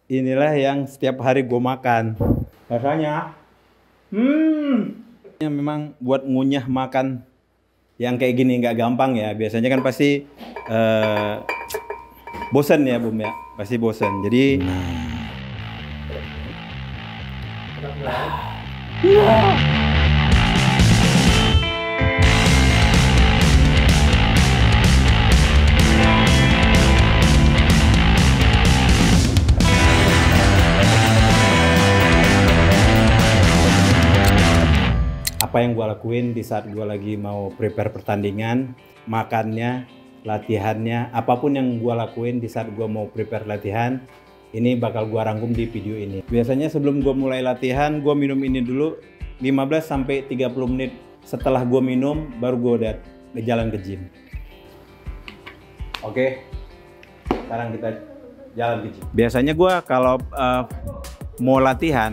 inilah yang setiap hari gue makan. Rasanya, ya memang buat ngunyah makan yang kayak gini nggak gampang ya. Biasanya kan pasti bosan ya Bum ya, pasti bosan. Jadi apa yang gue lakuin di saat gue lagi mau prepare pertandingan, makannya, latihannya, apapun yang gue lakuin di saat gue mau prepare latihan, ini bakal gue rangkum di video ini. Biasanya sebelum gue mulai latihan, gue minum ini dulu 15-30 menit. Setelah gue minum, baru gue udah jalan ke gym. Oke, sekarang kita jalan ke gym. Biasanya gue kalau mau latihan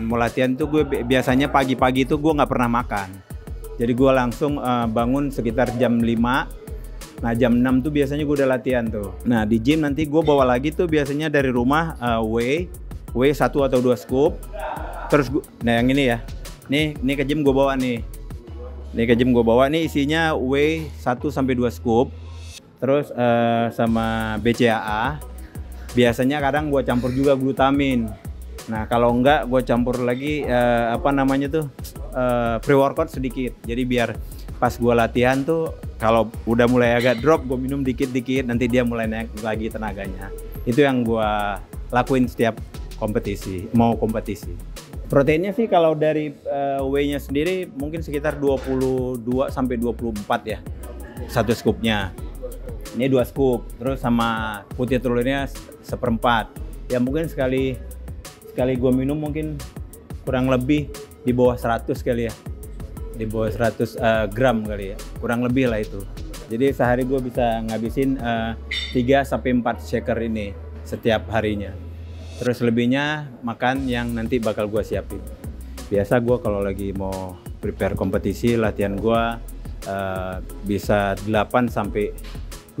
tuh gue biasanya pagi-pagi tuh gue nggak pernah makan. Jadi gue langsung bangun sekitar jam 5. Nah jam 6 tuh biasanya gue udah latihan tuh. Nah di gym nanti gue bawa lagi tuh biasanya dari rumah whey 1 atau 2 scoop. Terus nah yang ini ya. Nih ke gym gue bawa nih. Nih ke gym gue bawa nih isinya whey 1 sampai 2 scoop. Terus sama BCAA. Biasanya kadang gue campur juga glutamin. Nah kalau enggak gue campur lagi apa namanya tuh pre-workout sedikit. Jadi biar pas gue latihan tuh kalau udah mulai agak drop gue minum dikit-dikit, nanti dia mulai naik lagi tenaganya. Itu yang gue lakuin setiap kompetisi, mau kompetisi. Proteinnya sih kalau dari whey-nya sendiri mungkin sekitar 22 sampai 24 ya. Satu scoopnya. Ini 2 scoop, terus sama putih telurnya 1/4. Ya mungkin sekali gue minum mungkin kurang lebih di bawah 100 kali ya, di bawah 100 gram kali ya, kurang lebih lah itu. Jadi sehari gue bisa ngabisin 3-4 shaker ini setiap harinya. Terus lebihnya makan yang nanti bakal gue siapin. Biasa gue kalau lagi mau prepare kompetisi, latihan gue bisa 8-12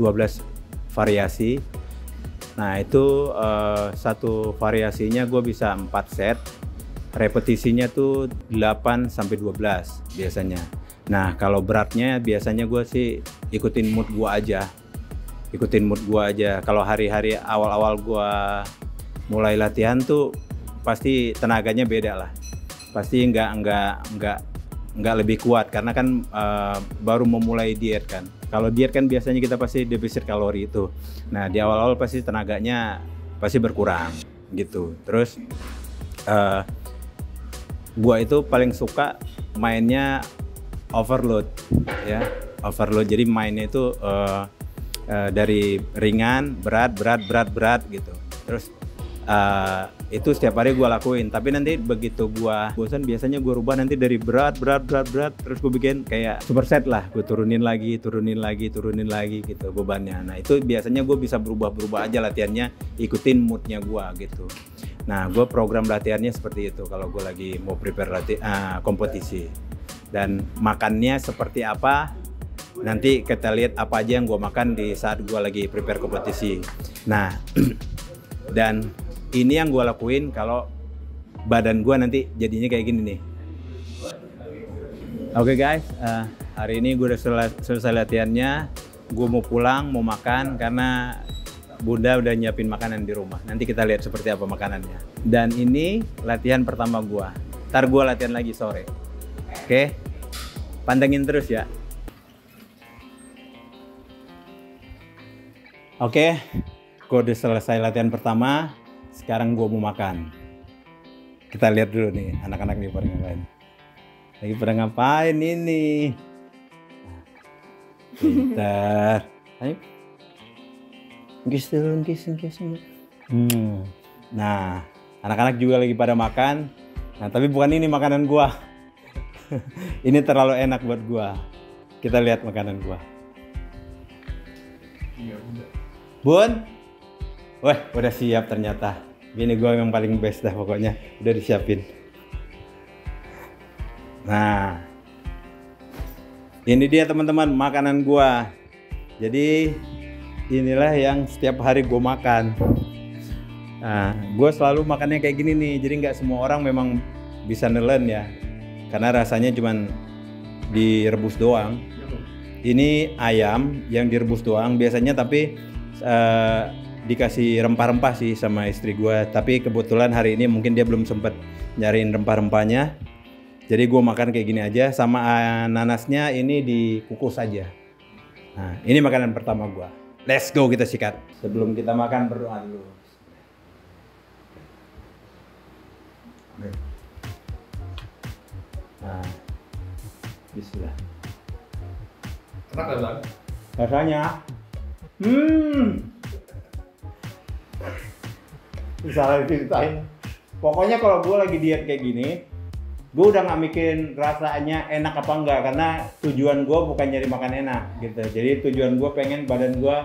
variasi. Nah itu satu variasinya gue bisa 4 set, repetisinya tuh 8-12 biasanya. Nah kalau beratnya biasanya gue sih ikutin mood gue aja, Kalau hari-hari awal-awal gue mulai latihan tuh pasti tenaganya beda lah, pasti nggak lebih kuat karena kan baru memulai diet kan. Kalau diet kan biasanya kita pasti defisit kalori itu. Nah di awal-awal pasti tenaganya pasti berkurang gitu. Terus gua itu paling suka mainnya overload ya, overload. Jadi mainnya itu dari ringan, berat gitu. Terus itu setiap hari gue lakuin, tapi nanti begitu gue bosan biasanya gue rubah nanti dari berat terus gue bikin kayak superset lah, gue turunin lagi gitu bebannya. Nah itu biasanya gue bisa berubah aja latihannya, ikutin moodnya gue gitu. Nah gue program latihannya seperti itu kalau gue lagi mau prepare kompetisi. Dan makannya seperti apa nanti kita lihat apa aja yang gue makan di saat gue lagi prepare kompetisi. Nah dan ini yang gue lakuin kalau badan gue nanti jadinya kayak gini nih. Oke guys, hari ini gue udah selesai latihannya. Gue mau pulang, mau makan karena Bunda udah nyiapin makanan di rumah. Nanti kita lihat seperti apa makanannya. Dan ini latihan pertama gue. Ntar gue latihan lagi sore. Oke, pantengin terus ya. Oke, gue udah selesai latihan pertama. Sekarang gue mau makan. Kita lihat dulu nih anak-anak nih pada ngapain. Lagi pada ngapain ini? Bentar. Ayo. Ngkis. Nah, anak-anak juga lagi pada makan. Nah, tapi bukan ini makanan gua. Ini terlalu enak buat gua. Kita lihat makanan gua. Bun? Wah, udah siap ternyata. Ini gue yang paling best dah pokoknya. Udah disiapin. Nah, ini dia teman-teman makanan gue. Jadi inilah yang setiap hari gue makan. Nah, gue selalu makannya kayak gini nih, jadi nggak semua orang memang bisa nelen ya, karena rasanya cuman direbus doang. Ini ayam yang direbus doang biasanya, tapi dikasih rempah-rempah sih sama istri gue. Tapi kebetulan hari ini mungkin dia belum sempet nyariin rempah-rempahnya, jadi gue makan kayak gini aja. Sama nanasnya ini dikukus aja. Nah, ini makanan pertama gue. Let's go, kita sikat. Sebelum kita makan berdoa dulu. Nah, bismillah. Enak gak Bang? Rasanya, salah ceritain. Pokoknya kalau gue lagi diet kayak gini, gue udah nggak mikirin rasanya enak apa enggak, karena tujuan gue bukan nyari makan enak gitu. Jadi tujuan gue pengen badan gue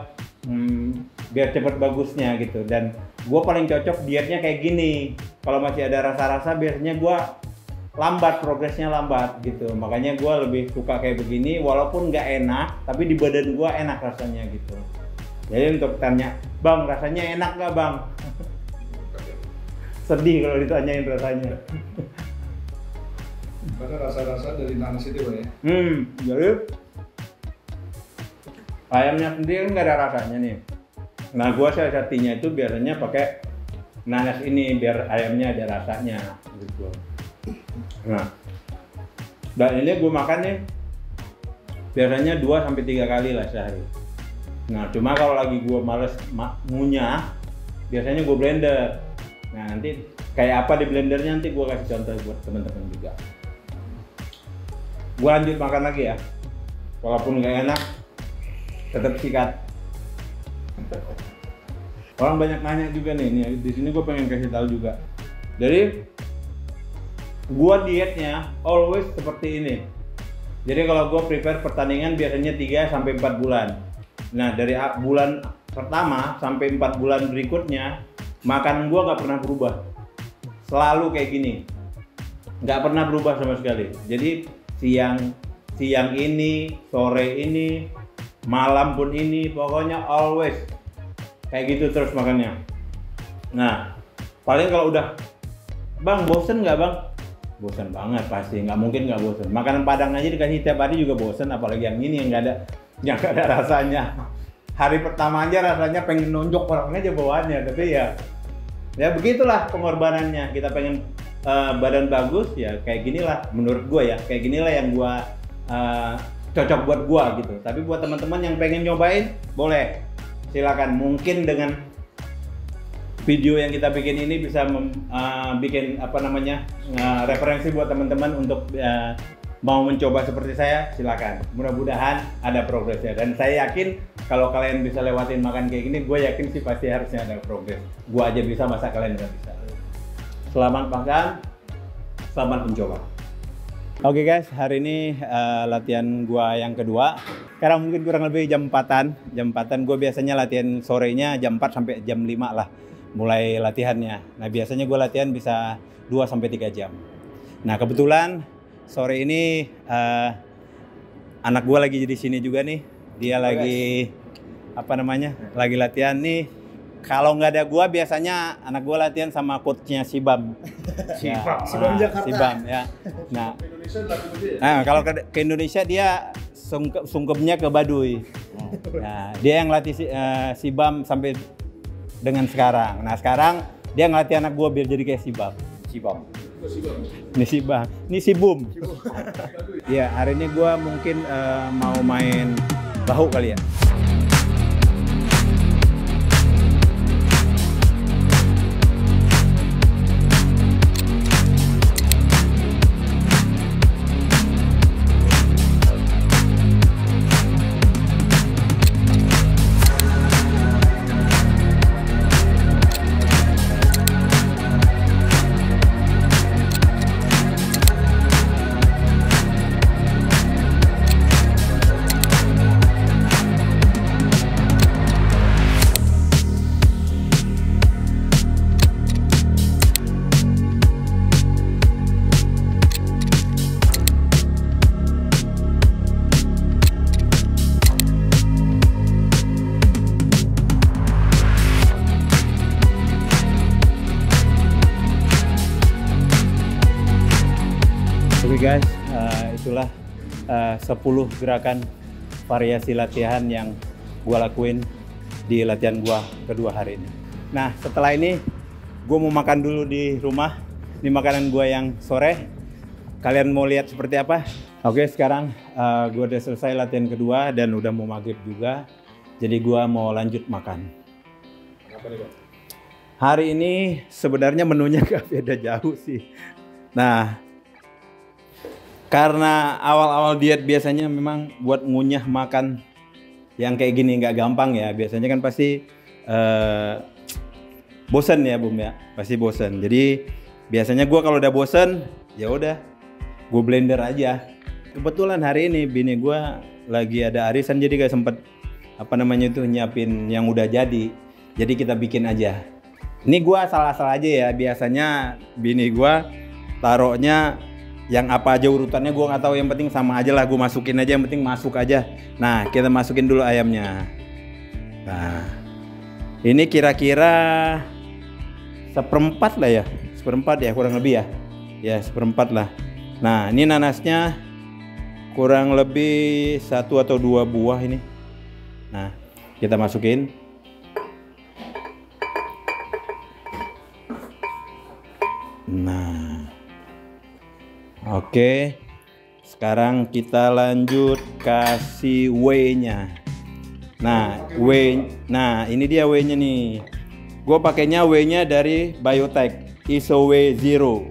biar cepet bagusnya gitu. Dan gue paling cocok dietnya kayak gini. Kalau masih ada rasa-rasa biasanya gue lambat, progresnya lambat gitu. Makanya gue lebih suka kayak begini, walaupun nggak enak, tapi di badan gue enak rasanya gitu. Jadi untuk tanya, Bang rasanya enak nggak Bang? Sedih kalau ditanyain rasanya. Karena rasa-rasa dari nanas itu Bang ya? Jadi ayamnya sendiri nggak ada rasanya nih. Nah gue siasatinya itu biasanya pakai nanas ini biar ayamnya ada rasanya gitu. Nah, dan ini gue makan nih biasanya 2-3 kali lah sehari. Nah, cuma kalau lagi gue males ngunyah, biasanya gue blender. Nah, nanti kayak apa di blendernya nanti gue kasih contoh buat teman-teman juga. Gue lanjut makan lagi ya. Walaupun nggak enak, tetap sikat. Orang banyak nanya juga nih di sini gue pengen kasih tahu juga. Jadi gua dietnya always seperti ini. Jadi kalau gua prepare pertandingan biasanya 3-4 bulan. Nah dari bulan pertama sampai 4 bulan berikutnya makanan gua nggak pernah berubah. Selalu kayak gini, nggak pernah berubah sama sekali. Jadi siang ini, sore ini, malam pun ini, pokoknya always kayak gitu terus makannya. Nah paling kalau udah, Bang bosen nggak Bang? Bosan banget pasti, nggak mungkin nggak bosan. Makanan Padang aja dikasih tiap hari juga bosan, apalagi yang ini yang nggak ada rasanya. Hari pertama aja rasanya pengen nonjok orang aja bawaannya, tapi ya begitulah pengorbanannya. Kita pengen badan bagus ya kayak ginilah menurut gue ya, kayak ginilah yang gue cocok buat gue gitu. Tapi buat teman-teman yang pengen nyobain boleh, silakan. Mungkin dengan video yang kita bikin ini bisa bikin referensi buat teman-teman untuk mau mencoba seperti saya, silakan. Mudah-mudahan ada progresnya, dan saya yakin kalau kalian bisa lewatin makan kayak gini, gue yakin sih pasti harusnya ada progres. Gue aja bisa, masa kalian nggak bisa? Selamat makan, selamat mencoba. Oke guys, hari ini latihan gue yang kedua. Sekarang mungkin kurang lebih jam 4-an. Jam 4-an gue biasanya latihan sorenya jam 4 sampai jam 5 lah. Mulai latihannya. Nah biasanya gue latihan bisa 2-3 jam. Nah kebetulan sore ini anak gue lagi di sini juga nih. Dia lagi lagi latihan nih. Kalau nggak ada gue biasanya anak gue latihan sama coachnya Sibam. Sibam Jakarta. Sibam ya. Nah kalau ke Indonesia dia sungkepnya ke Baduy. Nah dia yang latih Sibam sampai dengan sekarang. Nah sekarang dia ngelatih anak gue biar jadi kayak Sibam. Ini Sibam. Ini Sibum. Iya hari ini gue mungkin mau main bahu kali ya. guys, itulah 10 gerakan variasi latihan yang gua lakuin di latihan gua kedua hari ini. Nah, setelah ini gua mau makan dulu di rumah. Ini makanan gua yang sore. Kalian mau lihat seperti apa? Oke, sekarang gua udah selesai latihan kedua dan udah mau maghrib juga. Jadi gua mau lanjut makan. Apa nih, Pak? Hari ini sebenarnya menunya gak beda jauh sih. Nah, karena awal-awal diet biasanya memang buat ngunyah makan yang kayak gini nggak gampang ya. Biasanya kan pasti bosen ya Bum ya, pasti bosen. Jadi biasanya gue kalau udah bosen ya udah gue blender aja. Kebetulan hari ini bini gue lagi ada arisan jadi gak sempet nyiapin yang udah jadi. Jadi kita bikin aja. Ini gue asal-asal aja ya. Biasanya bini gue taruhnya yang apa aja urutannya gue nggak tahu, yang penting sama aja lah, gue masukin aja, yang penting masuk aja. Nah, kita masukin dulu ayamnya. Nah, ini kira-kira 1/4 lah ya, 1/4 ya kurang lebih ya, ya 1/4 lah. Nah, ini nanasnya kurang lebih 1 atau 2 buah ini. Nah, kita masukin. Nah, oke, sekarang kita lanjut kasih whey-nya. Nah, ini dia whey-nya nih. Gue pakainya whey-nya dari Biotech Iso Whey Zero.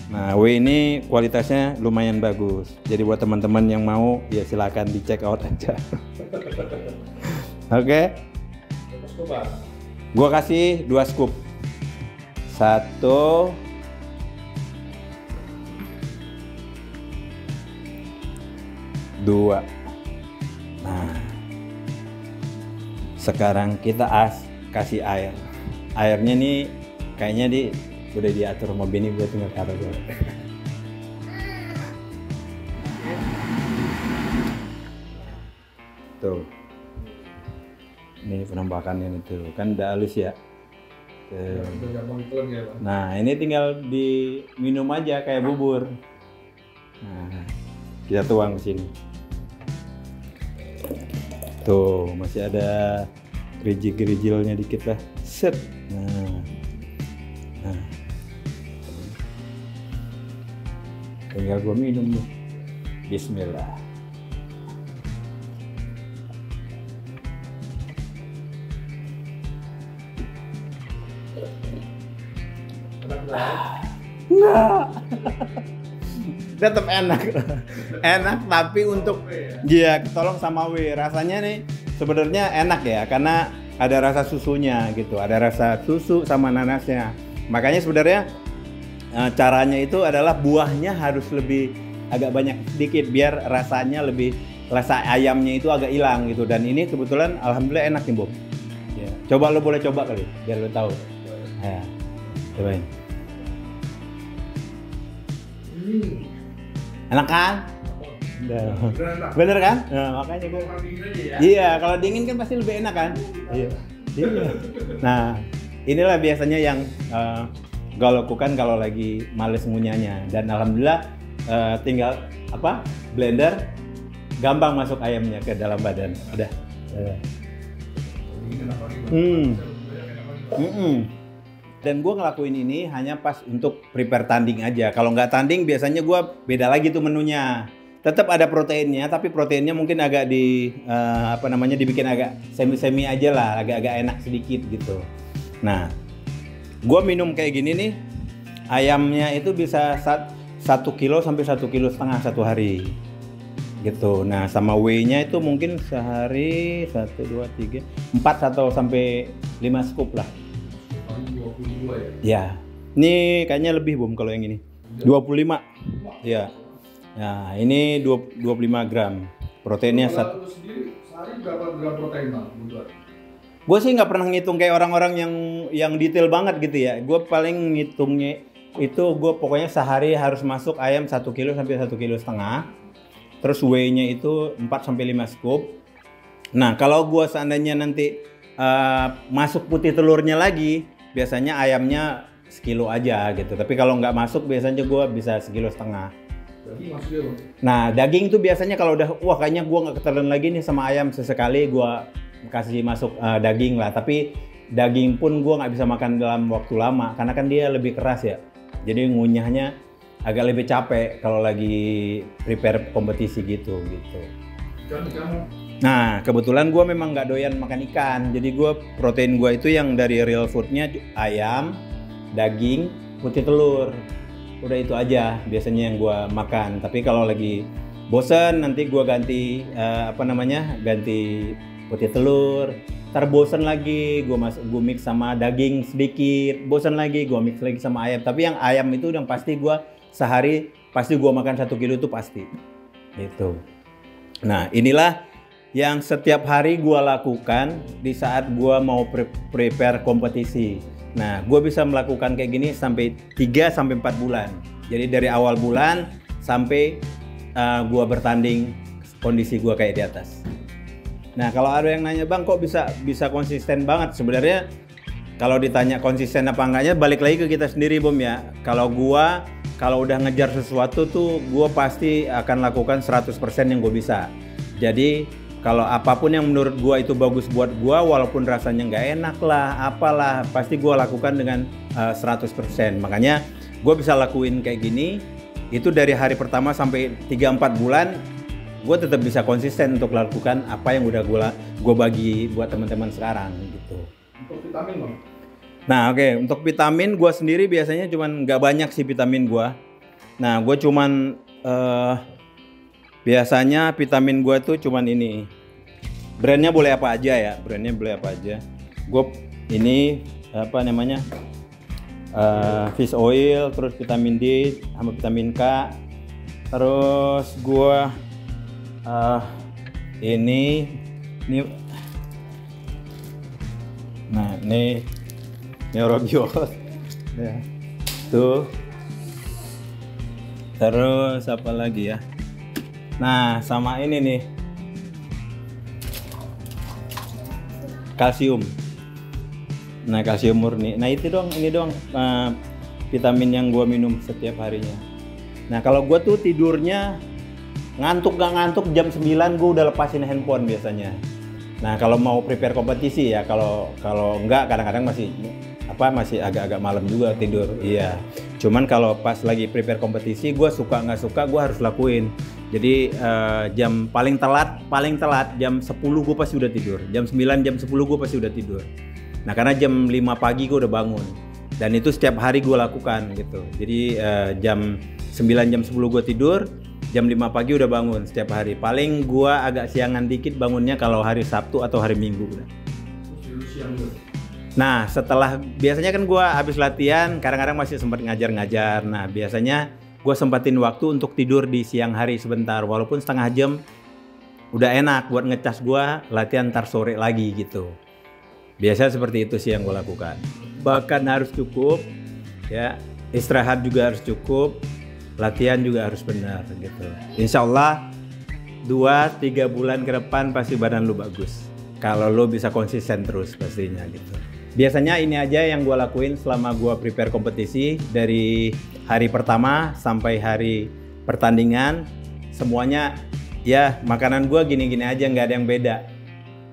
Nah, whey ini kualitasnya lumayan bagus. Jadi buat teman-teman yang mau ya silakan di check out aja. Oke. Gue kasih 2 scoop. 1, 2. Nah, sekarang kita kasih air. Airnya nih kayaknya udah diatur sama bini, gue tinggal taruh gue. Tuh, ini penampakannya itu kan udah halus ya. Nah, ini tinggal diminum aja kayak bubur. Nah, kita tuang ke sini. Tuh, masih ada gerigi-gerigilnya dikit lah. Set. Nah. Tinggal gua minum nih. Bismillah. Enggak. Tetap enak. Enak tapi untuk dia tolong sama whey. Rasanya nih sebenarnya enak ya karena ada rasa susunya gitu. Ada rasa susu sama nanasnya. Makanya sebenarnya caranya itu adalah buahnya harus lebih agak banyak sedikit biar rasanya rasa ayamnya itu agak hilang gitu. Dan ini kebetulan alhamdulillah enak nih, Bob. Ya. Coba lo boleh coba kali biar lo tahu. Ya. Cobain. Enak kan? Bener kan? Nah, makanya gue. Iya, kalau dingin kan pasti lebih enak kan? Iya. Nah, inilah biasanya yang gue lakukan kalau lagi males ngunyahnya. Dan alhamdulillah tinggal blender, gampang masuk ayamnya ke dalam badan. Udah. Dan gue ngelakuin ini hanya pas untuk prepare tanding aja. Kalau nggak tanding biasanya gue beda lagi tuh menunya. Tetap ada proteinnya, tapi proteinnya mungkin agak dibikin agak semi-semi aja lah, agak-agak enak sedikit gitu. Nah, gue minum kayak gini nih, ayamnya itu bisa 1 kilo sampai 1,5 kilo satu hari. Gitu. Nah, sama whey-nya itu mungkin sehari 1, 2, 3, 4 atau sampai 5 scoop lah. 22 ya? Ya. Ini kayaknya lebih Bum kalau yang ini. 25. Ya. Nah, ini 25 gram. Proteinnya satu sendiri sehari berapa gram protein, Bang? Gue sih nggak pernah ngitung kayak orang-orang yang detail banget gitu ya. Gue paling ngitungnya itu gue pokoknya sehari harus masuk ayam 1 kilo sampai 1,5 kilo. Terus whey-nya itu 4 sampai 5 scoop. Nah, kalau gue seandainya nanti masuk putih telurnya lagi, biasanya ayamnya sekilo aja gitu. Tapi kalau nggak masuk biasanya gue bisa 1,5 kilo. Daging maksudnya bang? Nah, daging tuh biasanya kalau udah, wah kayaknya gua nggak ketelan lagi nih sama ayam, sesekali gua kasih masuk daging lah. Tapi daging pun gua nggak bisa makan dalam waktu lama, karena kan dia lebih keras ya. Jadi ngunyahnya agak lebih capek kalau lagi prepare kompetisi gitu. Ikan. Nah, kebetulan gua memang nggak doyan makan ikan. Jadi gua protein gua itu yang dari real foodnya ayam, daging, putih telur. Udah itu aja biasanya yang gua makan. Tapi kalau lagi bosen nanti gua ganti ganti putih telur. Ntar bosen lagi gua mix sama daging sedikit. Bosen lagi gua mix lagi sama ayam. Tapi yang ayam itu yang pasti gua sehari pasti gua makan 1 kilo itu pasti. Gitu. Nah, inilah yang setiap hari gua lakukan di saat gua mau prepare kompetisi. Nah, gue bisa melakukan kayak gini sampai 3-4 bulan. Jadi dari awal bulan sampai gue bertanding, kondisi gue kayak di atas. Nah, kalau ada yang nanya, bang kok bisa konsisten banget? Sebenarnya kalau ditanya konsisten apa enggaknya, balik lagi ke kita sendiri, Bom ya. Kalau udah ngejar sesuatu tuh, gue pasti akan lakukan 100% yang gue bisa. Jadi kalau apapun yang menurut gua itu bagus buat gua, walaupun rasanya nggak enak lah, apalah, pasti gua lakukan dengan 100%. Makanya gua bisa lakuin kayak gini, itu dari hari pertama sampai 3-4 bulan, gua tetap bisa konsisten untuk lakukan apa yang udah gua bagi buat teman-teman sekarang gitu. Untuk vitamin bang? Nah oke, untuk vitamin gua sendiri biasanya cuman nggak banyak sih vitamin gua. Nah gua cuman biasanya vitamin gue tuh cuman ini. Brandnya boleh apa aja ya, brandnya boleh apa aja. Gue ini apa namanya fish oil, terus vitamin D sama vitamin K. Terus gue ini nah ini neurobios ya. Tuh. Terus apa lagi ya? Nah, sama ini nih, kalsium. Nah, kalsium murni. Nah, ini dong vitamin yang gua minum setiap harinya. Nah, kalau gua tuh tidurnya ngantuk gak ngantuk jam 9 gua udah lepasin handphone biasanya. Nah, kalau mau prepare kompetisi ya, kalau enggak kadang-kadang masih agak-agak malam juga tidur. Iya. Cuman kalau pas lagi prepare kompetisi, gua suka nggak suka gua harus lakuin. Jadi jam paling telat jam 10 gue pasti udah tidur. Jam 9, jam 10 gue pasti udah tidur. Nah karena jam 5 pagi gue udah bangun. Dan itu setiap hari gue lakukan gitu. Jadi jam 9, jam 10 gue tidur. Jam 5 pagi udah bangun setiap hari. Paling gue agak siangan dikit bangunnya kalau hari Sabtu atau hari Minggu udah. Nah setelah, biasanya kan gue habis latihan kadang-kadang masih sempat ngajar-ngajar. Nah biasanya gue sempatin waktu untuk tidur di siang hari sebentar, walaupun setengah jam udah enak buat ngecas gue latihan ntar sore lagi gitu. Biasa seperti itu sih yang gue lakukan. Bahkan harus cukup ya, istirahat juga harus cukup, latihan juga harus benar gitu. Insya Allah 2-3 bulan ke depan pasti badan lu bagus kalau lu bisa konsisten terus pastinya gitu. Biasanya ini aja yang gue lakuin selama gue prepare kompetisi. Dari hari pertama sampai hari pertandingan, semuanya ya makanan gue gini-gini aja, nggak ada yang beda.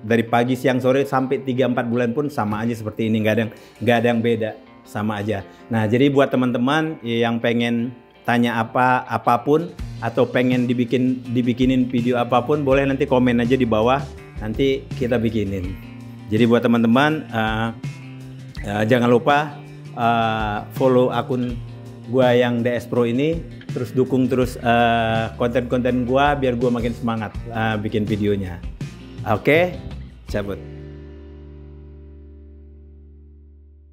Dari pagi, siang, sore sampai 3-4 bulan pun sama aja seperti ini, nggak ada yang beda, sama aja. Nah jadi buat teman-teman yang pengen tanya apapun atau pengen dibikinin video apapun, boleh nanti komen aja di bawah, nanti kita bikinin. Jadi buat teman-teman jangan lupa follow akun gua yang DS Pro ini, terus dukung terus konten-konten gua biar gua makin semangat bikin videonya. Oke, cabut.